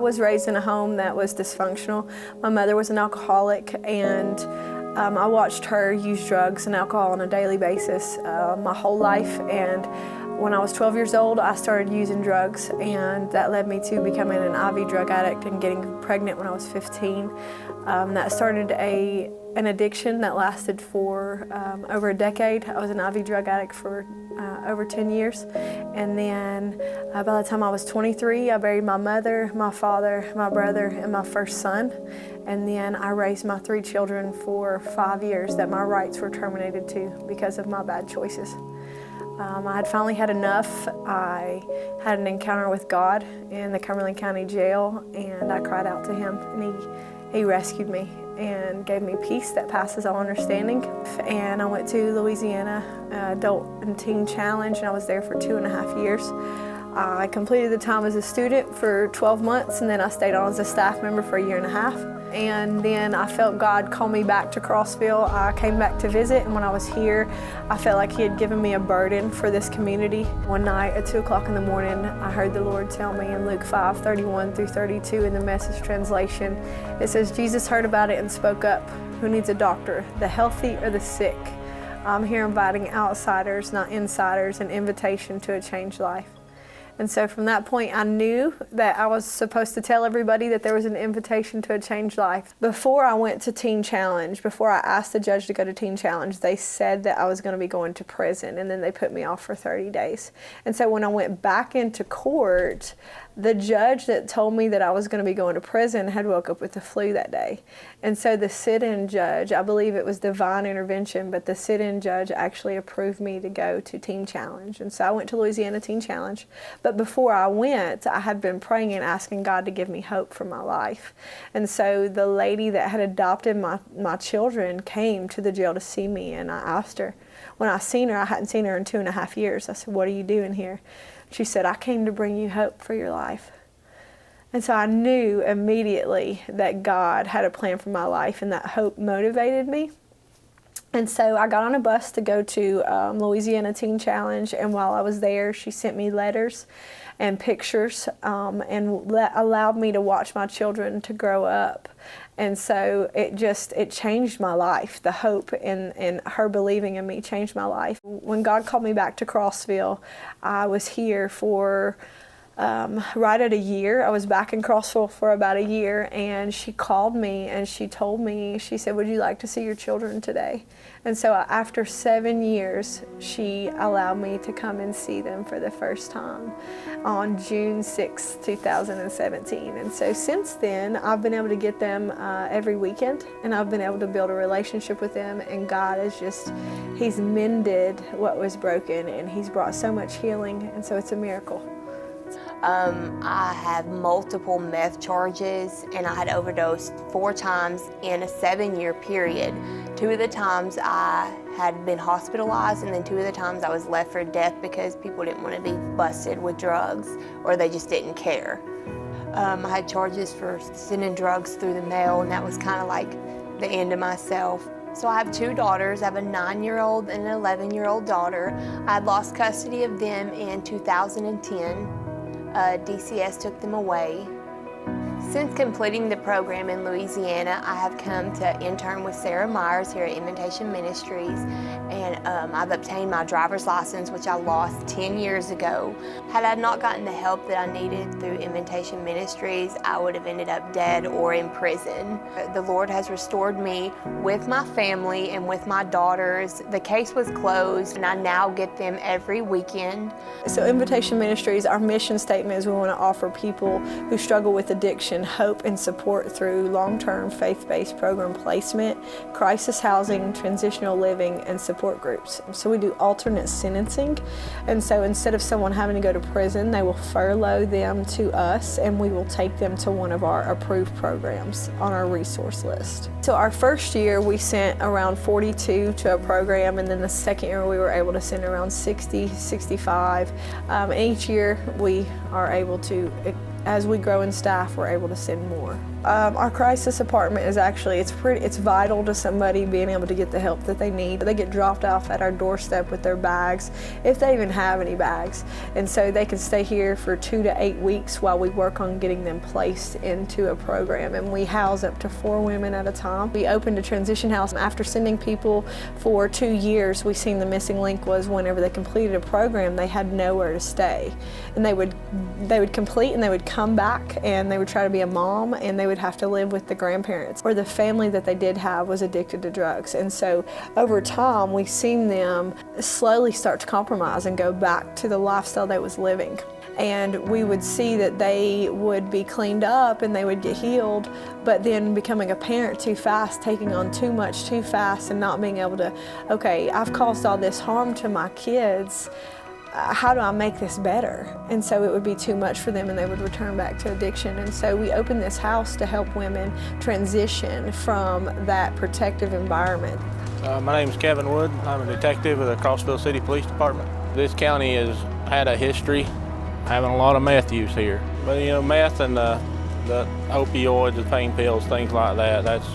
was raised in a home that was dysfunctional. My mother was an alcoholic, and I watched her use drugs and alcohol on a daily basis my whole life. And when I was 12 years old, I started using drugs, and that led me to becoming an IV drug addict and getting pregnant when I was 15. That started an addiction that lasted for over a decade. I was an IV drug addict for over 10 years. And then by the time I was 23, I buried my mother, my father, my brother, and my first son. And then I raised my 3 children for 5 years that my rights were terminated to because of my bad choices. I had finally had enough. I had an encounter with God in the Cumberland County Jail, and I cried out to him, and he rescued me and gave me peace that passes all understanding. And I went to Louisiana Adult and Teen Challenge, and I was there for 2.5 years. I completed the time as a student for 12 months, and then I stayed on as a staff member for 1.5 years. And then I felt God call me back to Crossville. I came back to visit, and when I was here, I felt like he had given me a burden for this community. One night at 2 o'clock in the morning, I heard the Lord tell me in Luke 5:31 through 32 in the Message translation, it says, Jesus heard about it and spoke up. Who needs a doctor, the healthy or the sick? I'm here inviting outsiders, not insiders, an invitation to a changed life. And so from that point, I knew that I was supposed to tell everybody that there was an invitation to a changed life. Before I went to Teen Challenge, before I asked the judge to go to Teen Challenge, they said that I was going to be going to prison, and then they put me off for 30 days. And so when I went back into court, the judge that told me that I was going to be going to prison had woke up with the flu that day. And so the sit-in judge, I believe it was divine intervention, but the sit-in judge actually approved me to go to Teen Challenge. And so I went to Louisiana Teen Challenge. But before I went, I had been praying and asking God to give me hope for my life. And so the lady that had adopted my children came to the jail to see me, and I asked her. When I seen her, I hadn't seen her in 2.5 years. I said, what are you doing here? She said, I came to bring you hope for your life. And so I knew immediately that God had a plan for my life, and that hope motivated me. And so I got on a bus to go to Louisiana Teen Challenge, and while I was there, she sent me letters and pictures and allowed me to watch my children to grow up. And so it changed my life. The hope in her believing in me changed my life. When God called me back to Crossville, I was here for right at 1 year. I was back in Crossville for about 1 year, and she called me and she told me, she said, would you like to see your children today? And so after 7 years, she allowed me to come and see them for the first time on June 6, 2017. And so since then, I've been able to get them every weekend, and I've been able to build a relationship with them, and God is He's mended what was broken, and He's brought so much healing, and so it's a miracle. I have multiple meth charges, and I had overdosed 4 times in a 7-year period. 2 of the times I had been hospitalized, and then 2 of the times I was left for death because people didn't want to be busted with drugs, or they just didn't care. I had charges for sending drugs through the mail, and that was kind of like the end of myself. So I have 2 daughters. I have a 9-year-old and an 11-year-old daughter. I had lost custody of them in 2010. DCS took them away. Since completing the program in Louisiana, I have come to intern with Sarah Myers here at Invitation Ministries, and I've obtained my driver's license, which I lost 10 years ago. Had I not gotten the help that I needed through Invitation Ministries, I would have ended up dead or in prison. The Lord has restored me with my family and with my daughters. The case was closed, and I now get them every weekend. So Invitation Ministries, our mission statement is we want to offer people who struggle with addiction hope and support through long-term faith-based program placement, crisis housing, transitional living, and support groups. So we do alternate sentencing, and so instead of someone having to go to prison, they will furlough them to us, and we will take them to one of our approved programs on our resource list. So our first year we sent around 42 to a program, and then the second year we were able to send around 60, 65. And each year we are able to, as we grow in staff, we're able to send more. Our crisis department is actually, it's vital to somebody being able to get the help that they need. They get dropped off at our doorstep with their bags, if they even have any bags. And so they can stay here for 2 to 8 weeks while we work on getting them placed into a program. And we house up to 4 women at a time. We opened a transition house. After sending people for 2 years, we seen the missing link was whenever they completed a program, they had nowhere to stay. And they would complete and they would come back and they would try to be a mom and they would have to live with the grandparents, or the family that they did have was addicted to drugs. And so over time we've seen them slowly start to compromise and go back to the lifestyle they was living. And we would see that they would be cleaned up and they would get healed, but then becoming a parent too fast, taking on too much too fast and not being able to, okay, I've caused all this harm to my kids, how do I make this better? And so it would be too much for them and they would return back to addiction. And so we opened this house to help women transition from that protective environment. My name is Kevin Wood. I'm a detective with the Crossville City Police Department. This county has had a history having a lot of meth use here. But you know, meth and the opioids, the pain pills, things like that, that's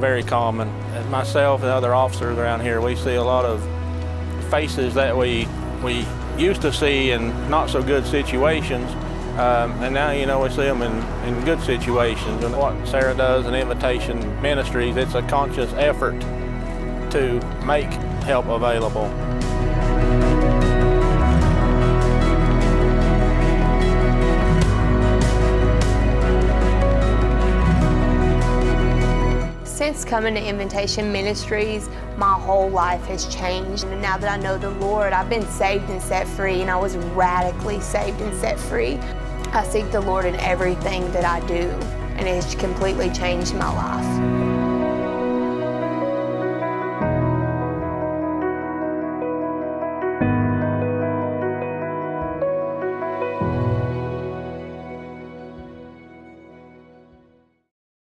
very common. And myself and other officers around here, we see a lot of faces that we used to see in not so good situations, and now, you know, we see them in good situations. And what Sarah does in Invitation Ministries, it's a conscious effort to make help available. Since coming to Invitation Ministries, my whole life has changed. And now that I know the Lord, I've been saved and set free, and I was radically saved and set free. I seek the Lord in everything that I do, and it has completely changed my life.